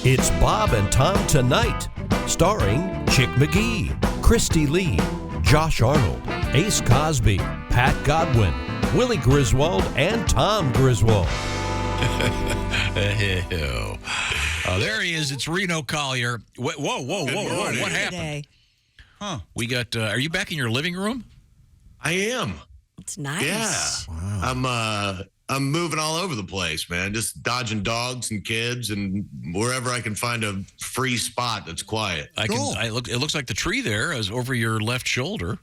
It's Bob and Tom Tonight, starring Chick McGee, Christy Lee, Josh Arnold, Ace Cosby, Pat Godwin, Willie Griswold, and Tom Griswold. There he is. It's Reno Collier. Whoa. What happened? Today. Huh. We got, are you back in your living room? I am. It's nice. Yeah. Wow. I'm moving all over the place, man. Just dodging dogs and kids and wherever I can find a free spot that's quiet. It looks like the tree there is over your left shoulder.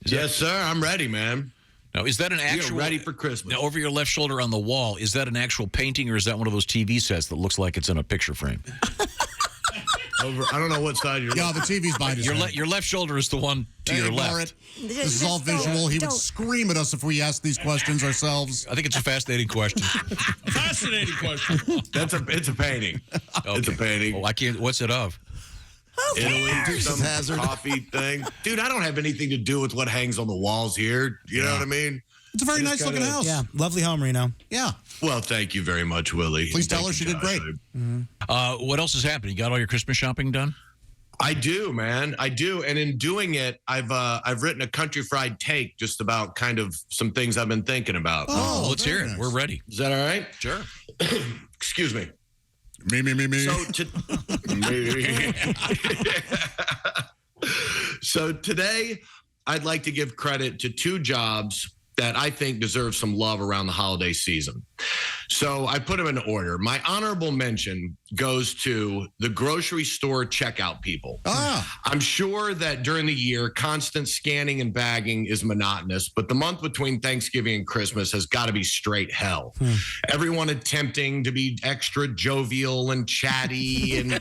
Yes, sir. I'm ready, man. Now, is that an actual... You're ready for Christmas. Now, over your left shoulder on the wall, is that an actual painting or is that one of those TV sets that looks like it's in a picture frame? I don't know what side you're Yeah, the TV's behind his head. Your left shoulder is the one to your left. This is all visual. He would scream at us if we asked these questions ourselves. I think it's a fascinating question. Fascinating question. It's a painting. Okay. It's a painting. Oh, I can't. What's it of? Italy, some coffee thing. Dude, I don't have anything to do with what hangs on the walls here. You know what I mean? It's a very nice looking house. Yeah, lovely home, Reno. Yeah. Well, thank you very much, Willie. Please tell her she did great. What else is happening? You got all your Christmas shopping done? I do, man. I do. And in doing it, I've written a country fried take just about kind of some things I've been thinking about. Oh, let's hear it. nice. We're ready. Is that all right? Sure. Excuse me. Me. So today, I'd like to give credit to two jobs that I think deserve some love around the holiday season. So I put them in order. My honorable mention goes to the grocery store checkout people. I'm sure that during the year, constant scanning and bagging is monotonous, but the month between Thanksgiving and Christmas has got to be straight hell. Everyone attempting to be extra jovial and chatty and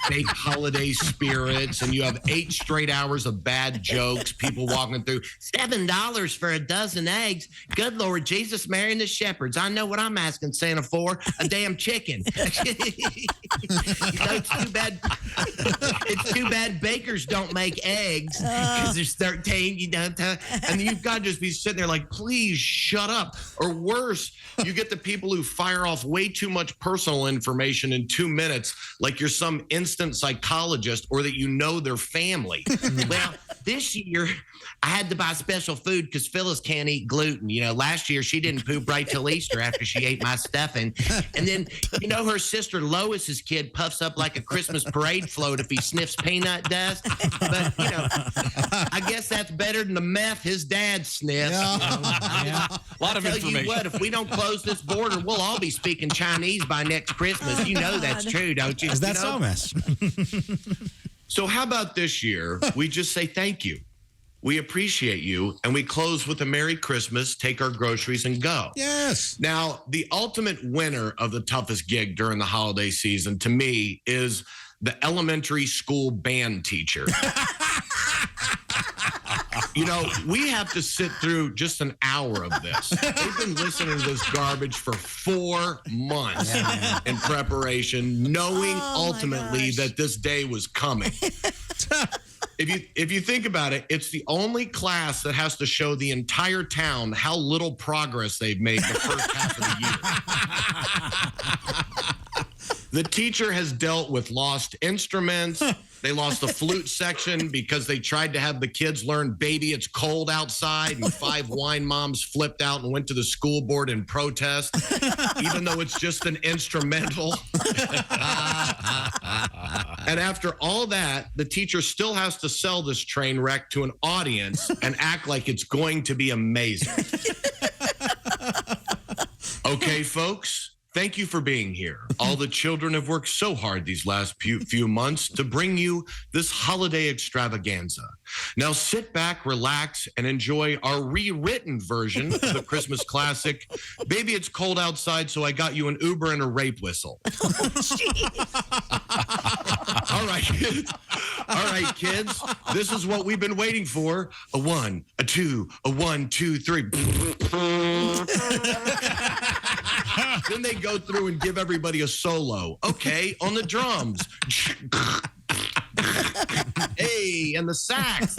fake holiday spirits, and you have 8 straight hours of bad jokes, people walking through, $7 for a dozen eggs. Good Lord Jesus, Mary and the shepherds. I know what I'm asking Santa for, a damn chicken. It's too bad. It's too bad bakers don't make eggs because there's 13. And you've got to just be sitting there like, please shut up. Or worse, you get the people who fire off way too much personal information in 2 minutes, like you're some instant psychologist or that you know their family. Well, this year I had to buy special food because Phyllis can't eat gluten. Last year she didn't poop right till Easter after she ate my stuffing. And then, her sister Lois's kid puffs up like a Christmas parade float if he sniffs peanut dust. But, I guess that's better than the meth his dad sniffs. A lot of information. Tell you what, if we don't close this border, we'll all be speaking Chinese by next Christmas. You know that's true, don't you? Is that so, miss? So how about this year, we just say thank you. We appreciate you, and we close with a Merry Christmas, take our groceries, and go. Yes. Now, the ultimate winner of the toughest gig during the holiday season, to me, is the elementary school band teacher. We have to sit through just an hour of this. They've been listening to this garbage for 4 months in preparation, knowing ultimately that this day was coming. If you think about it, it's the only class that has to show the entire town how little progress they've made the first half of the year. The teacher has dealt with lost instruments. They lost the flute section because they tried to have the kids learn Baby It's Cold Outside, and 5 wine moms flipped out and went to the school board in protest, even though it's just an instrumental. And after all that, the teacher still has to sell this train wreck to an audience and act like it's going to be amazing. Okay, folks. Thank you for being here. All the children have worked so hard these last few months to bring you this holiday extravaganza. Now sit back, relax, and enjoy our rewritten version of the Christmas classic, Baby It's Cold Outside, So I Got You an Uber and a Rape Whistle. All right, kids. All right, kids. This is what we've been waiting for. A 1, a 2, a 1, 2, 3. Then they go through and give everybody a solo. Okay, on the drums. Hey, and the sax.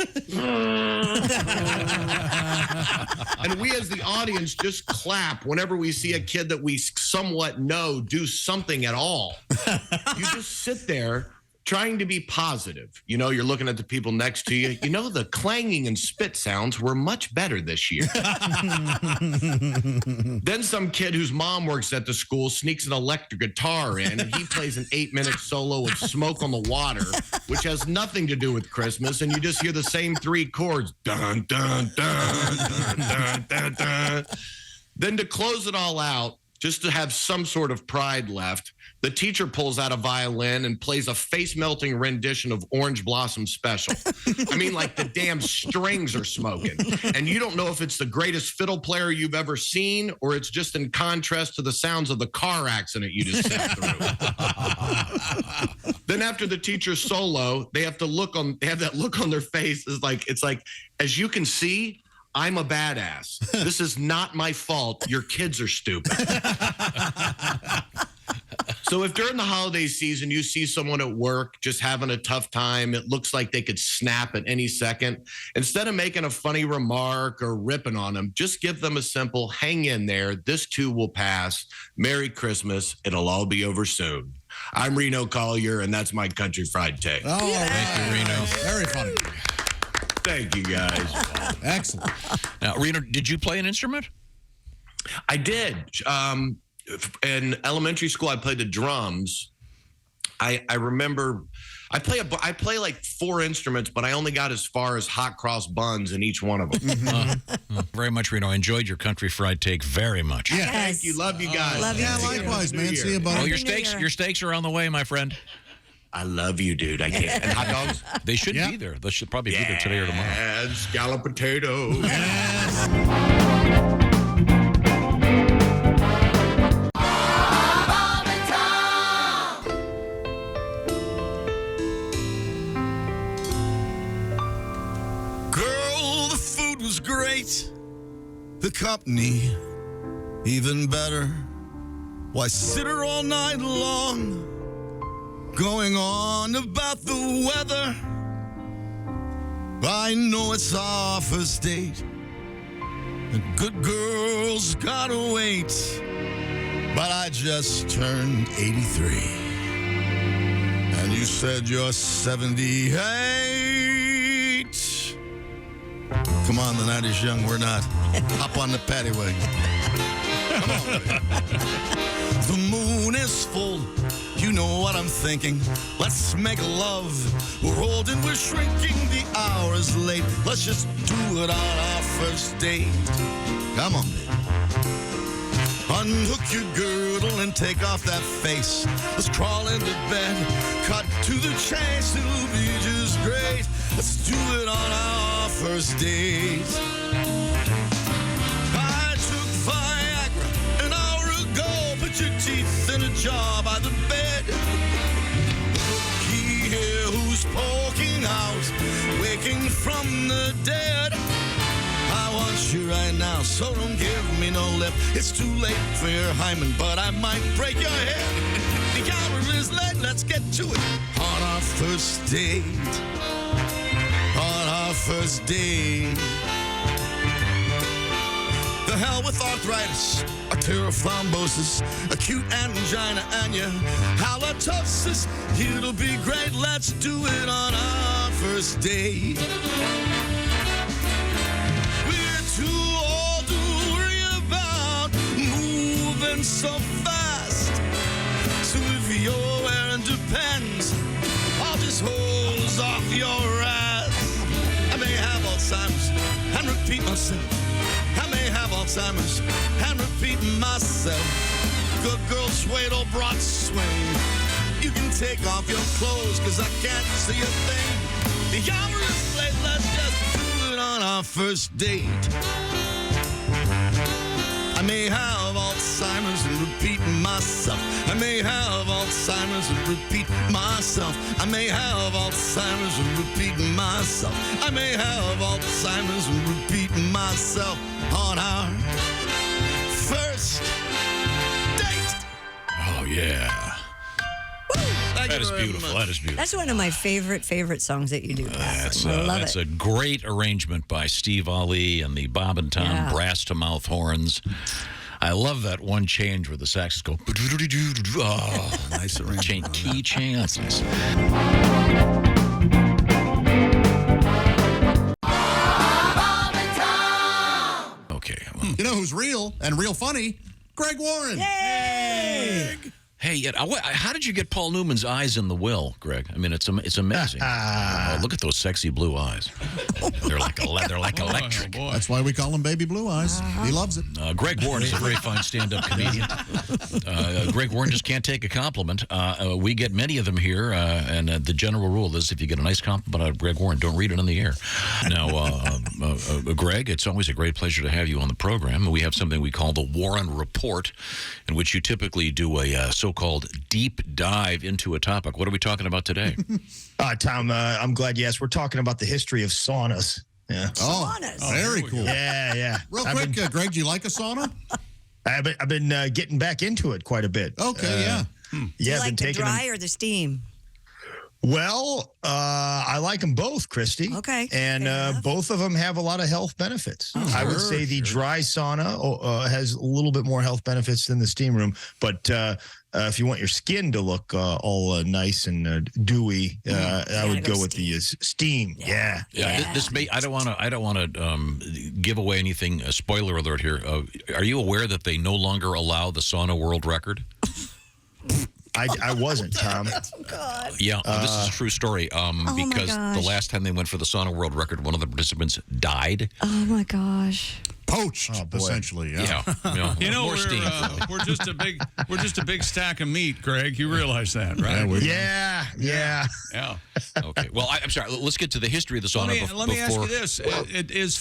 And we as the audience just clap whenever we see a kid that we somewhat know do something at all. You just sit there trying to be positive. You know, you're looking at the people next to you. You know, the clanging and spit sounds were much better this year. Then some kid whose mom works at the school sneaks an electric guitar in, and he plays an 8-minute solo of Smoke on the Water, which has nothing to do with Christmas, and you just hear the same 3 chords. Dun, dun, dun, dun, dun, dun, dun. Then to close it all out, just to have some sort of pride left, the teacher pulls out a violin and plays a face-melting rendition of Orange Blossom Special. I mean, like the damn strings are smoking. And you don't know if it's the greatest fiddle player you've ever seen or it's just in contrast to the sounds of the car accident you just sat through. Then after the teacher's solo, they have that look on their face. It's like, as you can see, I'm a badass. This is not my fault. Your kids are stupid. So if during the holiday season you see someone at work just having a tough time, it looks like they could snap at any second, instead of making a funny remark or ripping on them, just give them a simple hang in there. This too will pass. Merry Christmas. It'll all be over soon. I'm Reno Collier, and that's my country fried take. Oh, Thank you, Reno. very funny. Thank you, guys. Excellent. Now, Reno, did you play an instrument? I did. In elementary school, I played the drums. I remember I play like 4 instruments, but I only got as far as hot cross buns in each one of them. Very much, Reno. I enjoyed your country fried take very much. Yeah. Thank you. Love you guys. Love you Yeah, too. likewise, man. New See you, Year. buddy. Well, your Happy New steaks, Year. your steaks are on the way, my friend. I love you, dude. I can't. And hot dogs? They should Yeah. be there. They should probably be there today or tomorrow. And scalloped potatoes. Girl, the food was great. The company, even better. Why sit her all night long, going on about the weather? I know it's our first date, and good girls gotta wait. But I just turned 83, and you said you're 78. Come on, the night is young, we're not. Hop on the paddy wagon. Come on, baby. The moon is full, you know what I'm thinking. Let's make love, we're old and we're shrinking. The hour is late, let's just do it on our first date. Come on, baby. Unhook your girdle and take off that face. Let's crawl into bed, cut to the chase. It'll be just great. Let's do it on our first date. I took Viagra an hour ago. Put your teeth in a jar by the bed. Looky here who's poking out, waking from the dead. I want you right now, so don't give me no lip. It's too late for your hymen, but I might break your head. The hour is late, let's get to it. On our first date. On our first date. The hell with arthritis, arterial thrombosis, acute angina, and your halitosis. It'll be great, let's do it on our first date. Too old to worry about moving so fast. So if you're wearing Depends, I'll just hose off your ass. I may have Alzheimer's and repeat myself. I may have Alzheimer's and repeat myself. Good girl, sway, or broad swing. You can take off your clothes, cause I can't see a thing. The hour is late, let's just on our first date. I may have Alzheimer's and repeat myself. I may have Alzheimer's and repeat myself. I may have Alzheimer's and repeat myself. I may have Alzheimer's and repeat myself on our first date. Oh, yeah. Thank That is beautiful. That is beautiful. That's one of my favorite songs that you do. That's a great arrangement by Steve Ali and the Bob and Tom brass to mouth horns. I love that one change where the saxes go. Oh, nice arrangement. Key change. That's nice. Okay. You know who's real and real funny? Greg Warren. Yay! Hey, how did you get Paul Newman's eyes in the will, Greg? I mean, it's amazing. Look at those sexy blue eyes. They're like electric. Boy. That's why we call him Baby Blue Eyes. He loves it. Greg Warren is a very fine stand-up comedian. Greg Warren just can't take a compliment. We get many of them here, and the general rule is if you get a nice compliment out of Greg Warren, don't read it on the air. Now, Greg, it's always a great pleasure to have you on the program. We have something we call the Warren Report, in which you typically do a so-called deep dive into a topic. What are we talking about today? Tom, I'm glad you asked. We're talking about the history of saunas. Yeah. Saunas. Very cool. Yeah. Real quick, Greg, do you like a sauna? I've been getting back into it quite a bit. Okay, Yeah, You I've like been the taking dry or the steam? Well, I like them both, Christy. Okay, And fair enough. both of them have a lot of health benefits. I would say the dry sauna has a little bit more health benefits than the steam room. But if you want your skin to look all nice and dewy, I would go with the steam. Yeah. This may. I don't want to give away anything. Spoiler alert here. Are you aware that they no longer allow the sauna world record? I wasn't, Tom. God. Yeah, this is a true story. Because the gosh. last time they went for the sauna world record, one of the participants died. Oh my gosh. Poached, essentially. Yeah. You know, more steam. we're just a big stack of meat, Greg. You realize that, right? Yeah. Okay. Well, I'm sorry. Let's get to the history of the sauna. Let me ask you this: Is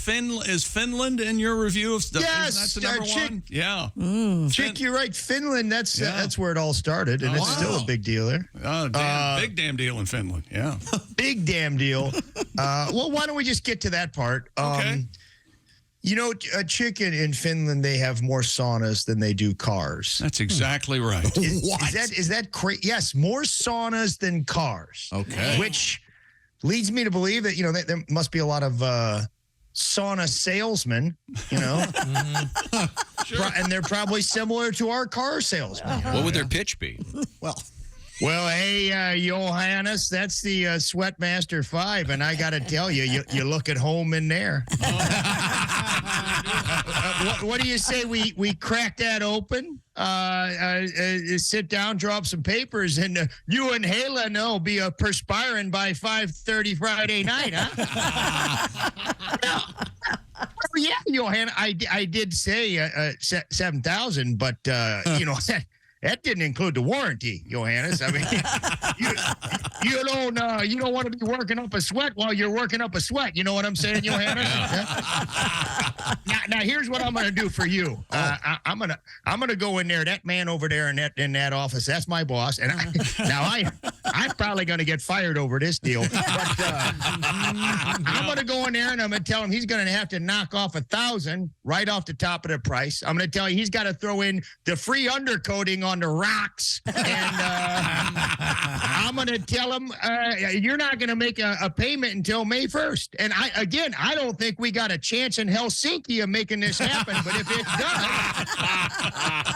Finland in your review of stuff? Yes, That's the number Chick. one. Yeah. Chick, you're right. Finland. That's where it all started, and it's still a big deal there. Oh, big damn deal in Finland. Yeah. Big damn deal. Well, why don't we just get to that part? Okay. You know, chicken in Finland, they have more saunas than they do cars. That's exactly right. Is that crazy? Yes, more saunas than cars. Okay. Which leads me to believe that, there must be a lot of sauna salesmen, and they're probably similar to our car salesmen. What would their pitch be? Well, hey, Johannes, that's the Sweatmaster 5, and I got to tell you, you look at home in there. What do you say we crack that open, sit down, draw up some papers, and you and Hala will be perspiring by 5:30 Friday night, huh? Well, yeah, Johanna, I did say 7,000, but that didn't include the warranty, Johannes. I mean, you don't want to be working up a sweat while you're working up a sweat. You know what I'm saying, Johannes? Now, here's what I'm going to do for you. I'm gonna go in there. That man over there in that office, that's my boss. And I'm probably going to get fired over this deal. But I'm going to go in there and I'm going to tell him he's going to have to knock off 1,000 right off the top of the price. I'm going to tell you he's got to throw in the free undercoating on the rocks, and I'm going to tell him you're not going to make a payment until May 1st. And I don't think we got a chance in Helsinki of making this happen. But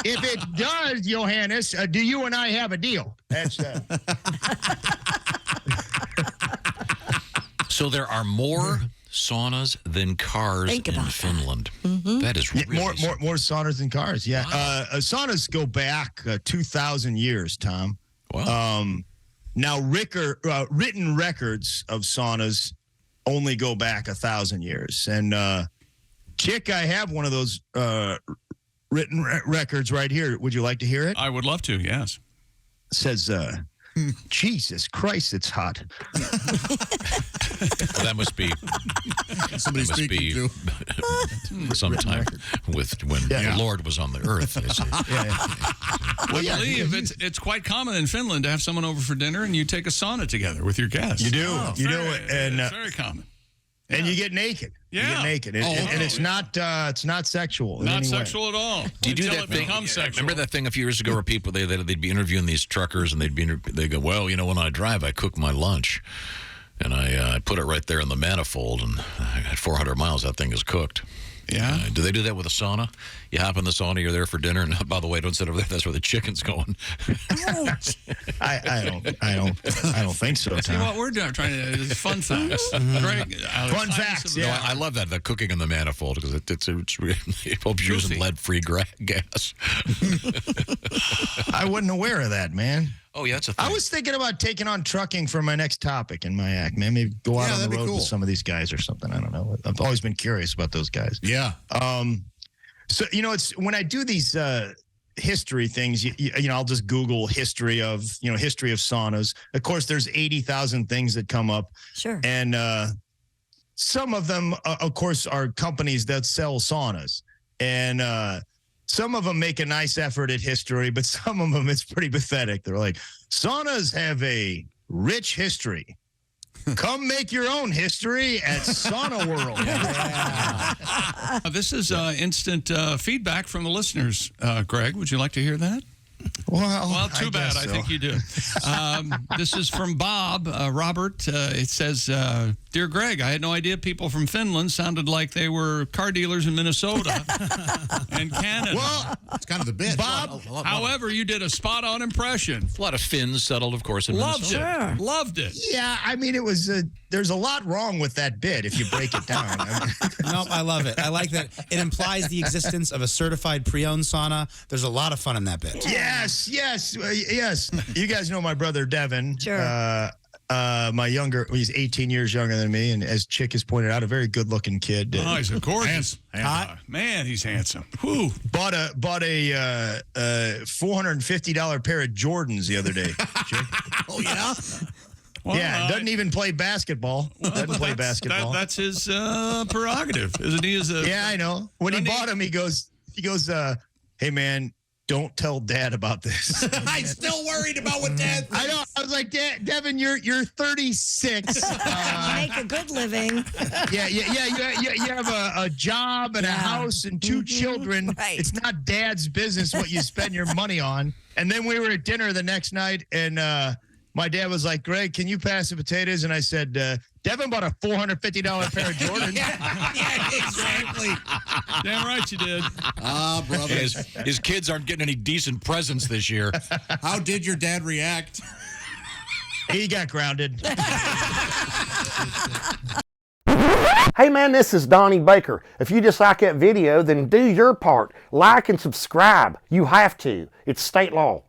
if it does, Johannes, do you and I have a deal? That's. So there are more saunas than cars in Finland. That is really more saunas than cars. Yeah, wow. Saunas go back 2,000 years, Tom. Wow. Now, written records of saunas only go back 1,000 years. And Chick, I have one of those written records right here. Would you like to hear it? I would love to. Yes. It says, Jesus Christ, it's hot. Well, that must be Somebody speaking to. sometime when the Lord was on the earth. I believe it's quite common in Finland to have someone over for dinner and you take a sauna together with your guests. You do. It's very common. And you get naked. Yeah. You get naked. And it's not sexual. in Not any way. sexual at all. Do you do Until that it thing? becomes sexual. Remember that thing a few years ago where people they'd be interviewing these truckers and they go, well, when I drive, I cook my lunch, and I put it right there in the manifold, and at 400 miles, that thing is cooked. Yeah. Do they do that with a sauna? You hop in the sauna, you're there for dinner, and by the way, don't sit over there. That's where the chicken's going. I don't think so, See Tom. what we're doing? Trying to fun facts. Greg, Fun facts, No, yeah. I love that, the cooking in the manifold, because it helps you using lead-free gas. I wasn't aware of that, man. Oh, yeah, that's a thing. I was thinking about taking on trucking for my next topic in my act, man. Maybe go out on the that'd be road cool. with some of these guys or something. I don't know. I've always been curious about those guys. Yeah. So, it's when I do these history things, I'll just Google history of saunas. Of course, there's 80,000 things that come up. Sure. And some of them, of course, are companies that sell saunas. And some of them make a nice effort at history, but some of them, it's pretty pathetic. They're like, saunas have a rich history. Come make your own history at Sauna World. This is instant feedback from the listeners. Greg, would you like to hear that? Well, Too bad. I think you do. This is from Bob. Robert, it says, Dear Greg, I had no idea people from Finland sounded like they were car dealers in Minnesota and Canada. Well, It's kind of the bit. Bob, However, you did a spot-on impression. A lot of Finns settled, of course, in Loved Minnesota. it. Loved it. yeah, I mean, it was there's a lot wrong with that bit if you break it down. Nope, I love it. I like that. It implies the existence of a certified pre-owned sauna. There's a lot of fun in that bit. Yes. You guys know my brother Devin. Sure. He's 18 years younger than me, and as Chick has pointed out, a very good-looking kid. Oh, he's a gorgeous. Handsome. Man, he's handsome. Whew. Bought a $450 pair of Jordans the other day. Chick. Oh, yeah? Well, Yeah, doesn't even play basketball. Doesn't play basketball. That's his prerogative, isn't he? Yeah, I know. When he bought him, he goes, hey man, don't tell Dad about this. I'm still worried about what Dad I know. I was like, Devin, you're 36. Make a good living. Yeah. You have a job and a house and two children. Right. It's not Dad's business what you spend your money on. And then we were at dinner the next night, and my dad was like, Greg, can you pass the potatoes? And I said, Devin bought a $450 pair of Jordans. Yeah, exactly. Damn right you did. Ah, brother. His kids aren't getting any decent presents this year. How did your dad react? He got grounded. Hey man, this is Donnie Baker. If you just like that video, then do your part. Like and subscribe. You have to. It's state law.